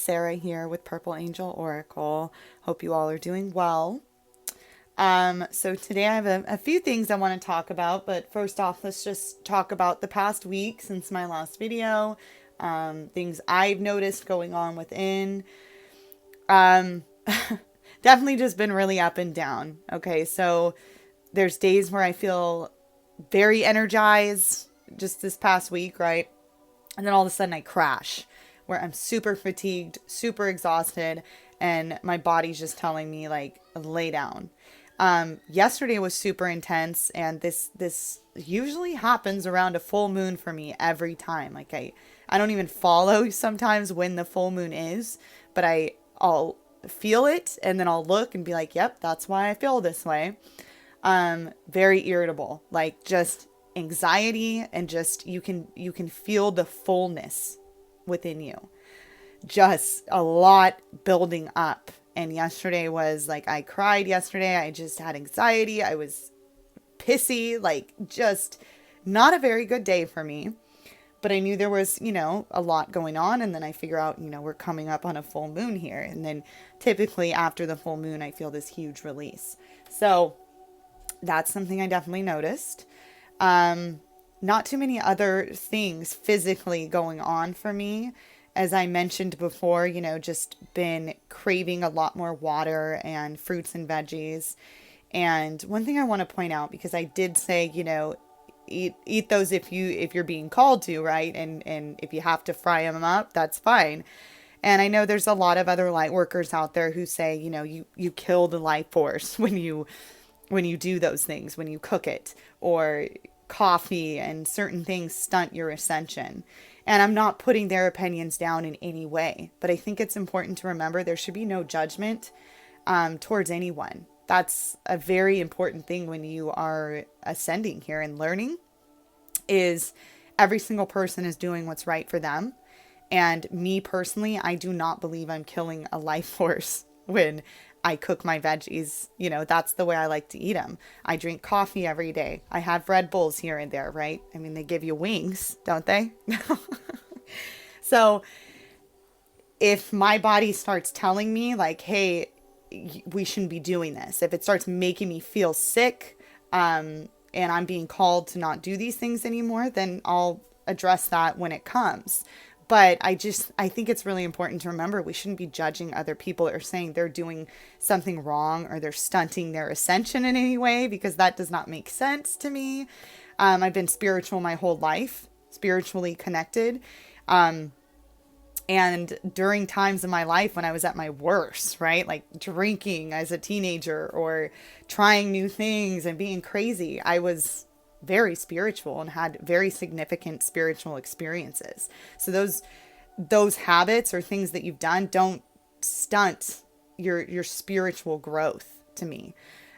Sarah here with Purple Angel Oracle. Hope you all are doing well. So today I have a few things I want to talk about, but first off, let's just talk about the past week since my last video. Things I've noticed going on within. Um, Definitely just been really up and down. Okay, so there's days where I feel very energized, just this past week, right? And then all of a sudden I crash where I'm super fatigued, super exhausted, and my body's just telling me like lay down. Yesterday was super intense, and this usually happens around a full moon for me every time. Like I don't even follow sometimes when the full moon is, but I'll feel it and then I'll look and be like, yep, that's why I feel this way. Very irritable, like just anxiety, and just you can feel the fullness within you. Just a lot building up. And yesterday was like, I cried yesterday. I just had anxiety. I was pissy, like just not a very good day for me. But I knew there was, a lot going on. And then I figure out, we're coming up on a full moon here. And then typically after the full moon, I feel this huge release. So that's something I definitely noticed. Not too many other things physically going on for me. As I mentioned before, just been craving a lot more water and fruits and veggies. And one thing I want to point out, because I did say, eat those if you're being called to, right? And if you have to fry them up, that's fine. And I know there's a lot of other light workers out there who say, you kill the life force when you do those things, when you cook it, or coffee and certain things stunt your ascension. And I'm not putting their opinions down in any way, but I think it's important to remember there should be no judgment towards anyone. That's a very important thing when you are ascending here and learning, is every single person is doing what's right for them. And me personally, I do not believe I'm killing a life force when I cook my veggies. That's the way I like to eat them. I drink coffee every day. I have Red Bulls here and there, right? I mean, they give you wings, don't they? So if my body starts telling me like, hey, we shouldn't be doing this, if it starts making me feel sick, and I'm being called to not do these things anymore, then I'll address that when it comes. But I think it's really important to remember we shouldn't be judging other people or saying they're doing something wrong or they're stunting their ascension in any way, because that does not make sense to me. I've been spiritual my whole life, spiritually connected. And during times in my life when I was at my worst, right? Like drinking as a teenager or trying new things and being crazy, I was very spiritual and had very significant spiritual experiences. So those habits or things that you've done don't stunt your spiritual growth to me.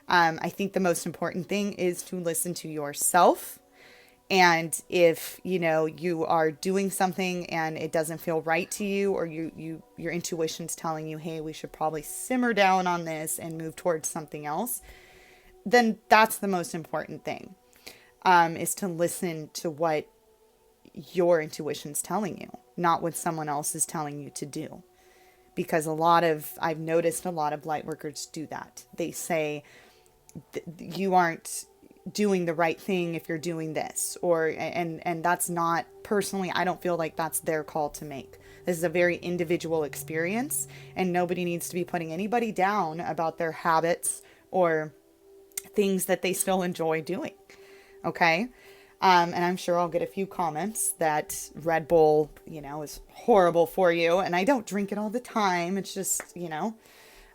I think the most important thing is to listen to yourself. And if, you are doing something and it doesn't feel right to you, or your intuition's telling you, hey, we should probably simmer down on this and move towards something else, then that's the most important thing. Is to listen to what your intuition's telling you, not what someone else is telling you to do. Because I've noticed a lot of light workers do that. They say you aren't doing the right thing if you're doing this, and that's not, personally, I don't feel like that's their call to make. This is a very individual experience, and nobody needs to be putting anybody down about their habits or things that they still enjoy doing. Okay. And I'm sure I'll get a few comments that Red Bull, is horrible for you. And I don't drink it all the time. It's just,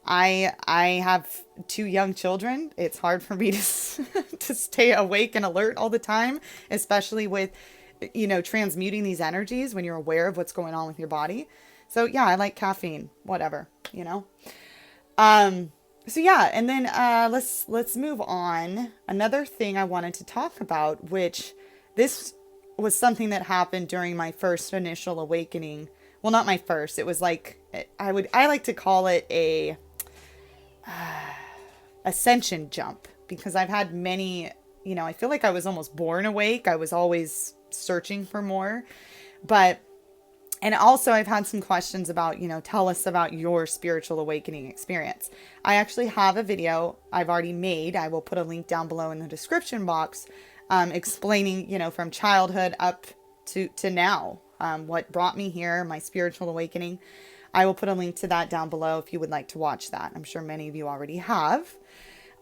I have 2 young children. It's hard for me to to stay awake and alert all the time, especially with, transmuting these energies when you're aware of what's going on with your body. So yeah, I like caffeine, whatever, So yeah, and then let's move on. Another thing I wanted to talk about, which this was something that happened during my first initial awakening. Well, not my first. It was like I like to call it a ascension jump, because I've had many. I feel like I was almost born awake. I was always searching for more, but And also, I've had some questions about, tell us about your spiritual awakening experience. I actually have a video I've already made. I will put a link down below in the description box, explaining, from childhood up to now, what brought me here, my spiritual awakening. I will put a link to that down below if you would like to watch that. I'm sure many of you already have.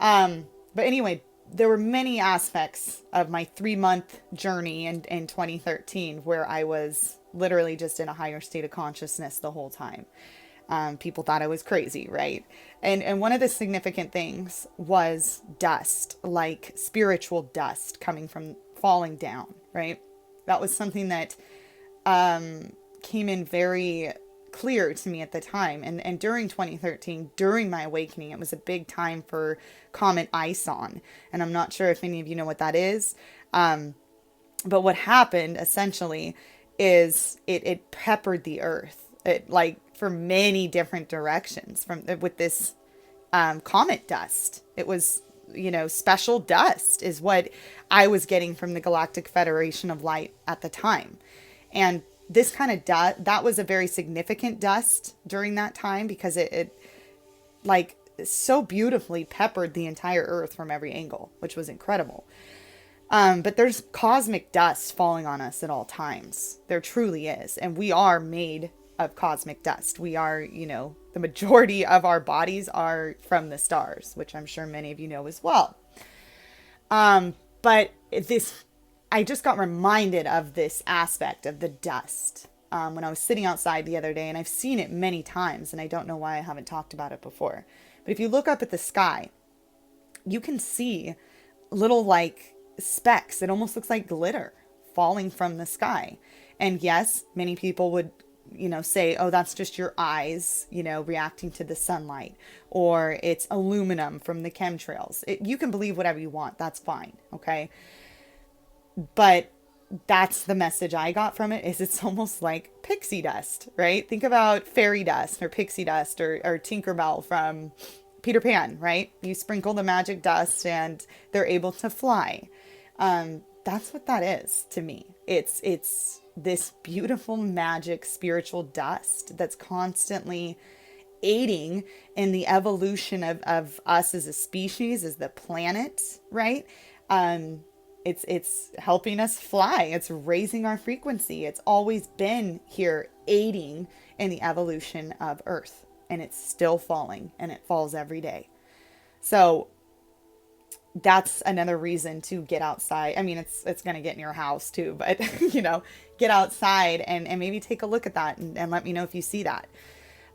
But anyway, there were many aspects of my 3-month journey in 2013 where I was literally just in a higher state of consciousness the whole time. People thought I was crazy, right? And one of the significant things was dust, like spiritual dust coming from falling down, right? That was something that came in very clear to me at the time. And during 2013, during my awakening, it was a big time for Comet Ison. And I'm not sure if any of you know what that is. But what happened essentially is it peppered the earth, for many different directions with this comet dust. It was, special dust is what I was getting from the Galactic Federation of Light at the time. And this kind of dust, that was a very significant dust during that time because it so beautifully peppered the entire earth from every angle, which was incredible. But there's cosmic dust falling on us at all times. There truly is. And we are made of cosmic dust. We are, the majority of our bodies are from the stars, which I'm sure many of you know as well. But I just got reminded of this aspect of the dust when I was sitting outside the other day, and I've seen it many times, and I don't know why I haven't talked about it before. But if you look up at the sky, you can see little specks. It almost looks like glitter falling from the sky. And yes, many people would, say, oh, that's just your eyes, reacting to the sunlight, or it's aluminum from the chemtrails. You can believe whatever you want. That's fine. Okay. But that's the message I got from it, is it's almost like pixie dust, right? Think about fairy dust or pixie dust or Tinkerbell from Peter Pan, right? You sprinkle the magic dust and they're able to fly. That's what that is to me. It's this beautiful magic spiritual dust that's constantly aiding in the evolution of us as a species, as the planet, right? It's helping us fly. It's raising our frequency. It's always been here aiding in the evolution of Earth, and it's still falling, and it falls every day. So that's another reason to get outside. I mean, it's going to get in your house too, but get outside and maybe take a look at that and let me know if you see that.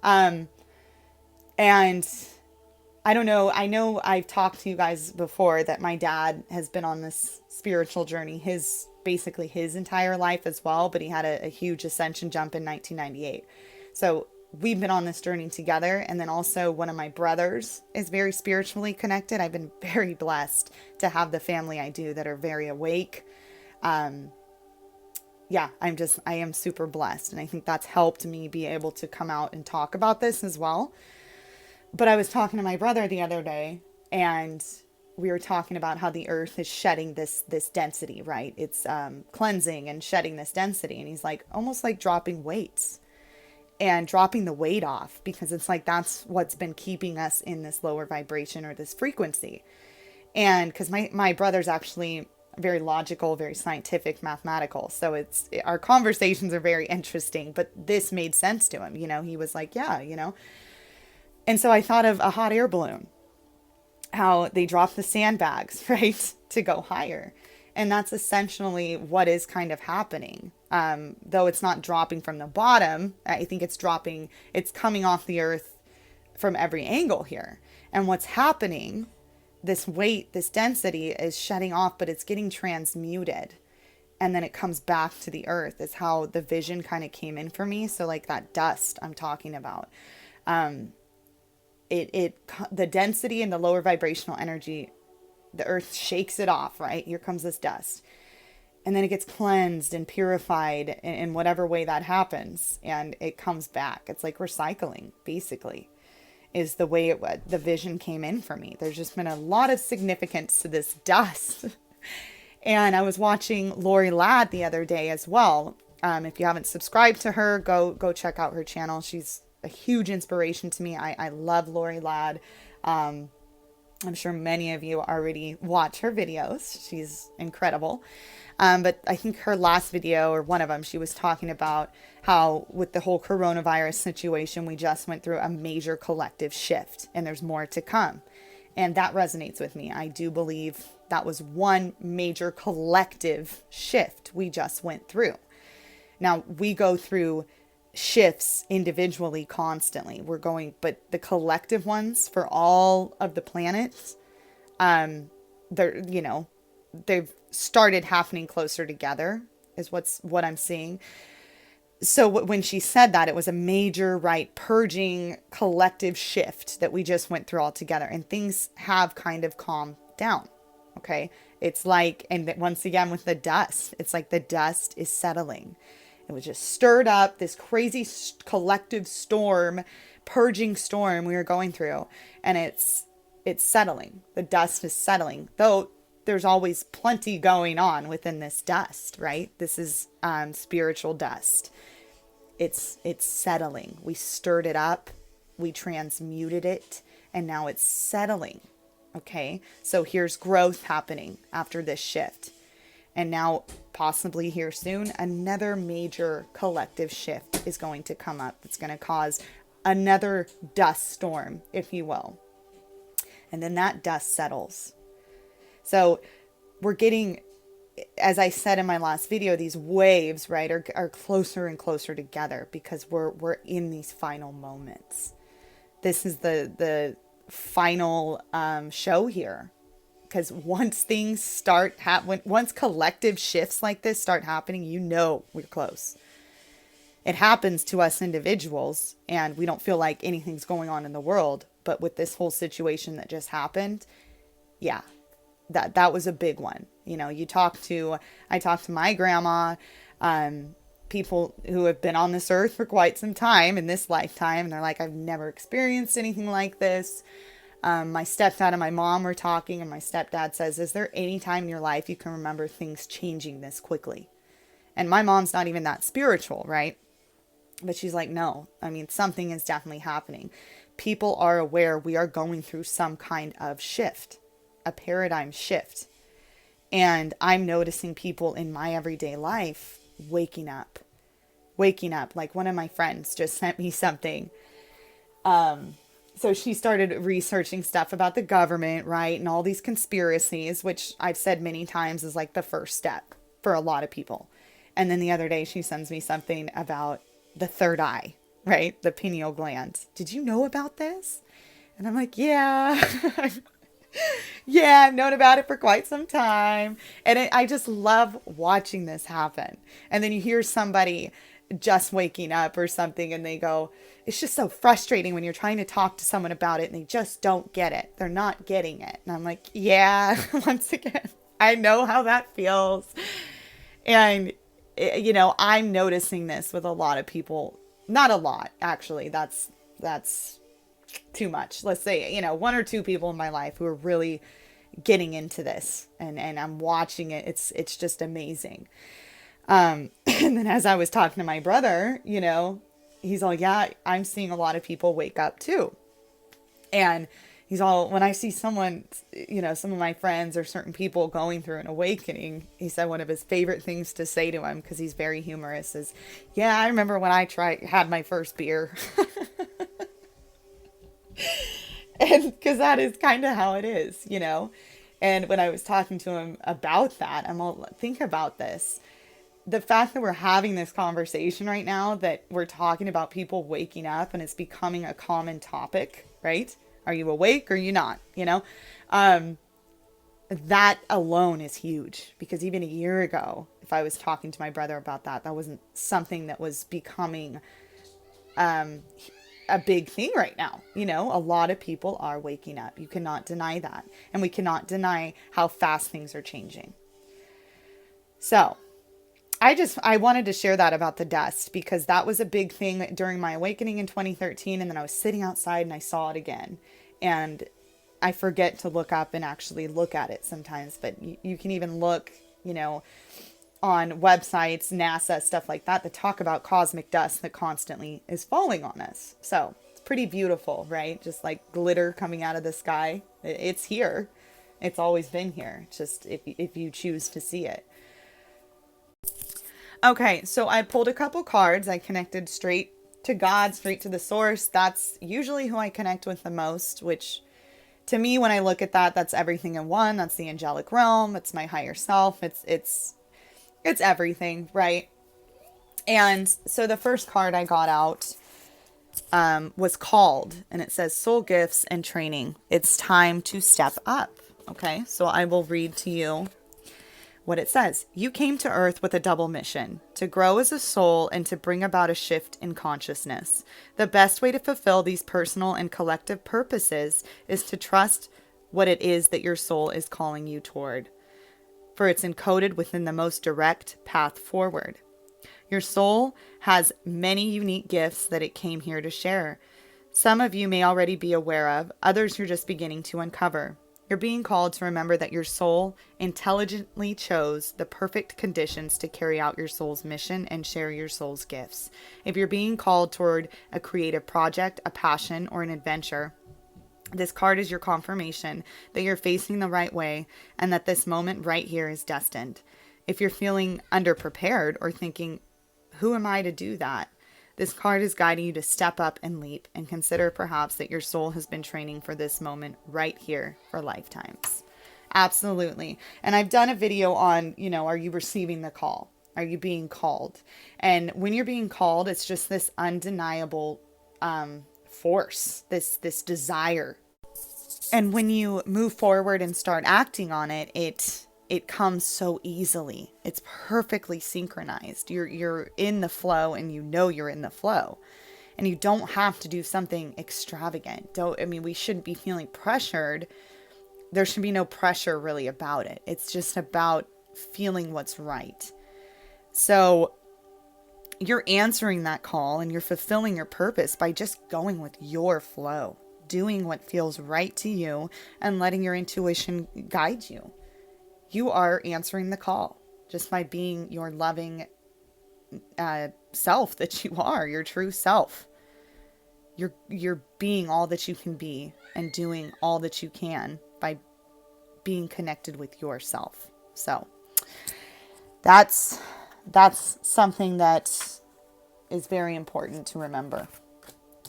And I don't know. I know I've talked to you guys before that my dad has been on this spiritual journey, basically his entire life as well, but he had a huge ascension jump in 1998. So we've been on this journey together. And then also one of my brothers is very spiritually connected. I've been very blessed to have the family I do that are very awake. I am super blessed. And I think that's helped me be able to come out and talk about this as well. But I was talking to my brother the other day, and we were talking about how the earth is shedding this density, right? It's cleansing and shedding this density. And he's like, almost like dropping weights and dropping the weight off, because it's like that's what's been keeping us in this lower vibration or this frequency. And because my brother's actually very logical, very scientific, mathematical. So our conversations are very interesting, but this made sense to him. He was like, yeah, And so I thought of a hot air balloon, how they drop the sandbags, right, to go higher. And that's essentially what is kind of happening. Though it's not dropping from the bottom, I think it's coming off the earth from every angle here. And what's happening, this weight, this density is shedding off, but it's getting transmuted. And then it comes back to the earth is how the vision kind of came in for me. So like that dust I'm talking about. The density and the lower vibrational energy, the earth shakes it off, right? Here comes this dust. And then it gets cleansed and purified in whatever way that happens. And it comes back. It's like recycling, basically, is the way the vision came in for me. There's just been a lot of significance to this dust. And I was watching Lori Ladd the other day as well. If you haven't subscribed to her, go check out her channel. She's a huge inspiration to me. I love Lori Ladd. I'm sure many of you already watch her videos. She's incredible. But I think her last video, or one of them, she was talking about how with the whole coronavirus situation, we just went through a major collective shift and there's more to come. And that resonates with me. I do believe that was one major collective shift we just went through. Now, we go through shifts individually constantly. But the collective ones for all of the planets, they've started happening closer together is what I'm seeing. So when she said that, it was a major, right, purging collective shift that we just went through all together, and things have kind of calmed down. Okay. It's like, and once again with the dust, it's like the dust is settling. It was just stirred up, this crazy collective storm, purging storm we were going through, and it's settling. The dust is settling, though there's always plenty going on within this dust, right? This is spiritual dust. It's settling. We stirred it up, we transmuted it, and now it's settling. Okay, so here's growth happening after this shift. And now, possibly here soon, another major collective shift is going to come up. It's going to cause another dust storm, if you will. And then that dust settles. So we're getting, as I said in my last video, these waves, right, are closer and closer together because we're in these final moments. This is the final show here. Because once things start once collective shifts like this start happening, we're close. It happens to us individuals and we don't feel like anything's going on in the world. But with this whole situation that just happened, yeah, that was a big one. I talked to my grandma, people who have been on this earth for quite some time in this lifetime. And they're like, I've never experienced anything like this. My stepdad and my mom were talking, and my stepdad says, is there any time in your life you can remember things changing this quickly? And my mom's not even that spiritual, right? But she's like, no, something is definitely happening. People are aware we are going through some kind of shift, a paradigm shift. And I'm noticing people in my everyday life waking up. Like one of my friends just sent me something. So she started researching stuff about the government, right? And all these conspiracies, which I've said many times is like the first step for a lot of people. And then the other day she sends me something about the third eye, right? The pineal gland. Did you know about this? And I'm like, yeah, yeah, I've known about it for quite some time. And I just love watching this happen. And then you hear somebody just waking up or something and they go, it's just so frustrating when you're trying to talk to someone about it and they just don't get it. They're not getting it. And I'm like, yeah, once again, I know how that feels. And, I'm noticing this with a lot of people. Not a lot, actually. That's too much. Let's say, one or two people in my life who are really getting into this and I'm watching it. It's just amazing. And then as I was talking to my brother, he's all, yeah, I'm seeing a lot of people wake up too. And he's all, when I see someone, some of my friends or certain people going through an awakening, he said one of his favorite things to say to him, because he's very humorous, is, yeah, I remember when I had my first beer. And because that is kind of how it is, And when I was talking to him about that, I'm all, think about this. The fact that we're having this conversation right now, that we're talking about people waking up and it's becoming a common topic, right? Are you awake or are you not? That alone is huge, because even a year ago, if I was talking to my brother about that wasn't something that was becoming a big thing right now. A lot of people are waking up. You cannot deny that. And we cannot deny how fast things are changing. So I wanted to share that about the dust, because that was a big thing during my awakening in 2013. And then I was sitting outside and I saw it again. And I forget to look up and actually look at it sometimes, but you can even look, on websites, NASA, stuff like that, that talk about cosmic dust that constantly is falling on us. So it's pretty beautiful, right? Just like glitter coming out of the sky. It's here. It's always been here. Just if you choose to see it. Okay, so I pulled a couple cards. I connected straight to God, straight to the source. That's usually who I connect with the most, which to me, when I look at that, that's everything in one. That's the angelic realm. It's my higher self. It's everything, right? And so the first card I got out was called, and it says soul gifts and training. It's time to step up. Okay, so I will read to you what it says. You came to Earth with a double mission, to grow as a soul and to bring about a shift in consciousness. The best way to fulfill these personal and collective purposes is to trust what it is that your soul is calling you toward, for it's encoded within the most direct path forward. Your soul has many unique gifts that it came here to share. Some of you may already be aware of, others you're just beginning to uncover. You're being called to remember that your soul intelligently chose the perfect conditions to carry out your soul's mission and share your soul's gifts. If you're being called toward a creative project, a passion, or an adventure, this card is your confirmation that you're facing the right way and that this moment right here is destined. If you're feeling underprepared or thinking, who am I to do that? This card is guiding you to step up and leap and consider perhaps that your soul has been training for this moment right here for lifetimes. Absolutely. And I've done a video on, are you receiving the call? Are you being called? And when you're being called, it's just this undeniable force, this desire. And when you move forward and start acting on it, it comes so easily. It's perfectly synchronized. You're in the flow and you're in the flow. And you don't have to do something extravagant. We shouldn't be feeling pressured. There should be no pressure really about it. It's just about feeling what's right. So you're answering that call and you're fulfilling your purpose by just going with your flow, doing what feels right to you and letting your intuition guide you. You are answering the call just by being your loving self that you are, your true self. You're being all that you can be and doing all that you can by being connected with yourself. So that's something that is very important to remember.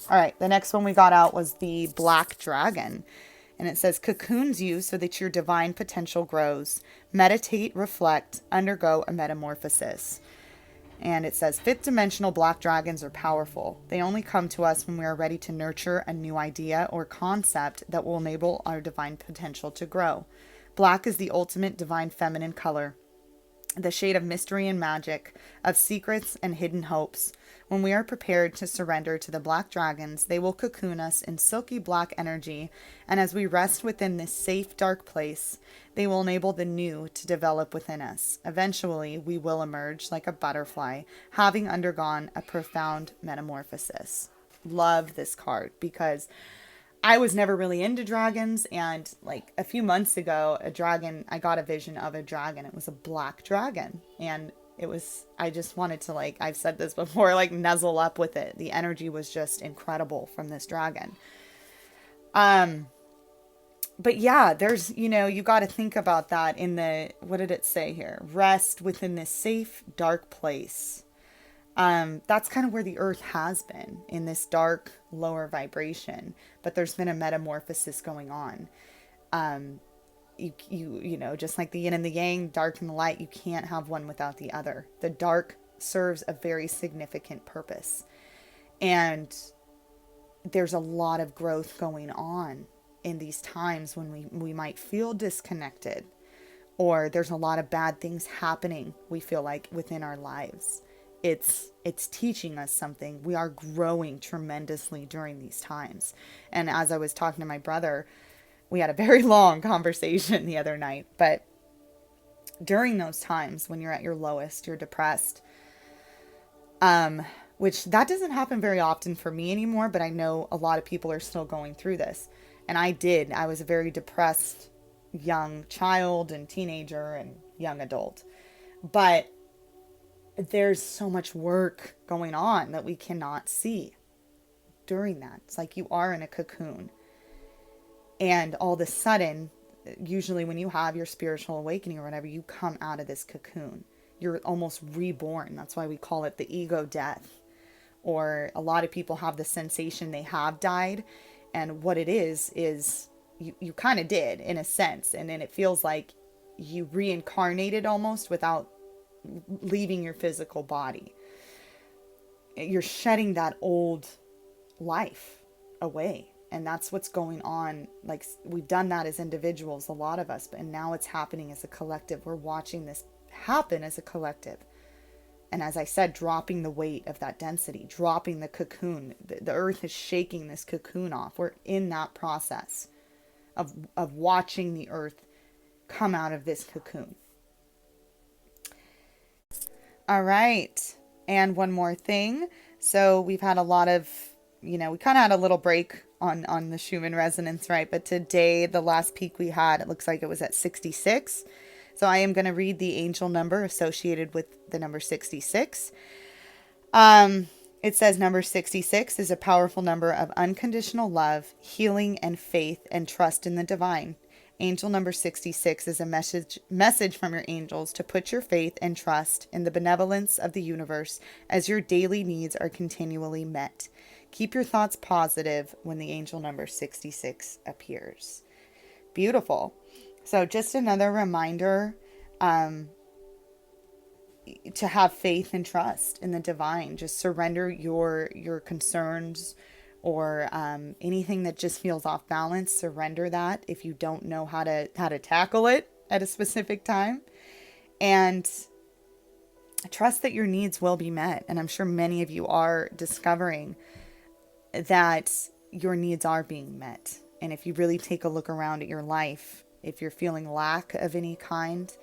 All right, the next one we got out was the Black Dragon. And it says, cocoons you so that your divine potential grows. Meditate, reflect, undergo a metamorphosis. And it says, fifth dimensional black dragons are powerful. They only come to us when we are ready to nurture a new idea or concept that will enable our divine potential to grow. Black is the ultimate divine feminine color, the shade of mystery and magic, of secrets and hidden hopes. When we are prepared to surrender to the black dragons, they will cocoon us in silky black energy, and as we rest within this safe, dark place, they will enable the new to develop within us. Eventually, we will emerge like a butterfly, having undergone a profound metamorphosis. Love this card because I was never really into dragons, and like a few months ago, I got a vision of a dragon. It was a black dragon, and I just wanted to, like, I've said this before, like nuzzle up with it. The energy was just incredible from this dragon. But yeah, there's, you got to think about that what did it say here? Rest within this safe, dark place. That's kind of where the earth has been, in this dark, lower vibration, but there's been a metamorphosis going on. Just like the yin and the yang, dark and the light, you can't have one without the other. The dark serves a very significant purpose. And there's a lot of growth going on in these times when we might feel disconnected, or there's a lot of bad things happening, we feel like, within our lives. It's teaching us something. We are growing tremendously during these times. And as I was talking to my brother, we had a very long conversation the other night, but during those times when you're at your lowest, you're depressed, which that doesn't happen very often for me anymore, but I know a lot of people are still going through this. And I was a very depressed young child and teenager and young adult. But there's so much work going on that we cannot see during that. It's like you are in a cocoon. And all of a sudden, usually when you have your spiritual awakening or whatever, you come out of this cocoon. You're almost reborn. That's why we call it the ego death. Or a lot of people have the sensation they have died. And what it is you kind of did in a sense. And then it feels like you reincarnated almost without leaving your physical body. You're shedding that old life away. And that's what's going on. Like, we've done that as individuals, a lot of us, but now it's happening as a collective. We're watching this happen as a collective. And as I said, dropping the weight of that density, dropping the cocoon. The earth is shaking this cocoon off. We're in that process of watching the earth come out of this cocoon. All right. And one more thing. So we've had a lot of, we kind of had a little break on the Schumann resonance, right? But today, the last peak we had, it looks like it was at 66. So I am going to read the angel number associated with the number 66. It says number 66 is a powerful number of unconditional love, healing, and faith and trust in the divine. Angel number 66 is a message from your angels to put your faith and trust in the benevolence of the universe as your daily needs are continually met. Keep your thoughts positive when the angel number 66 appears. Beautiful. So just another reminder to have faith and trust in the divine. Just surrender your concerns or anything that just feels off balance. Surrender that if you don't know how to tackle it at a specific time. And trust that your needs will be met. And I'm sure many of you are discovering that your needs are being met. And if you really take a look around at your life, if you're feeling lack of any kind,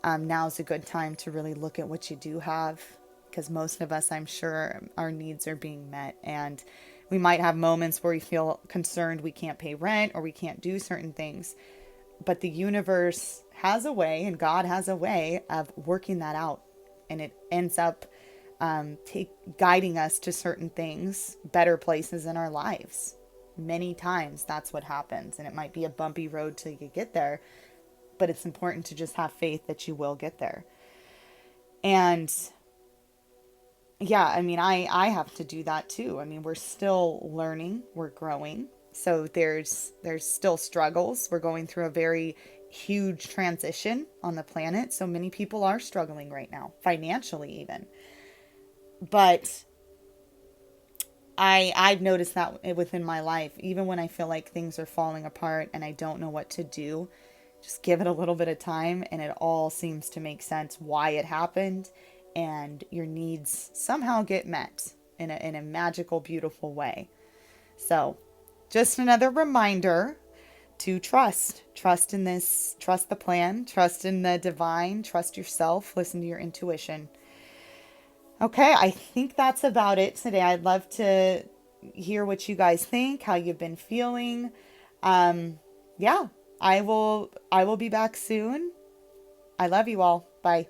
now's a good time to really look at what you do have, because most of us, I'm sure, our needs are being met. And we might have moments where we feel concerned we can't pay rent or we can't do certain things. But the universe has a way, and God has a way of working that out. And it ends up guiding us to certain things, better places in our lives. Many times that's what happens. And it might be a bumpy road till you get there, but it's important to just have faith that you will get there. And yeah, I mean, I have to do that too. I mean, we're still learning, we're growing. So there's still struggles. We're going through a very huge transition on the planet. So many people are struggling right now, financially even. But I've noticed that within my life, even when I feel like things are falling apart and I don't know what to do, just give it a little bit of time and it all seems to make sense why it happened, and your needs somehow get met in a magical, beautiful way. So just another reminder to trust in this, trust the plan, trust in the divine, trust yourself, listen to your intuition. Okay, I think that's about it today. I'd love to hear what you guys think, how you've been feeling. Yeah, I will be back soon. I love you all. Bye.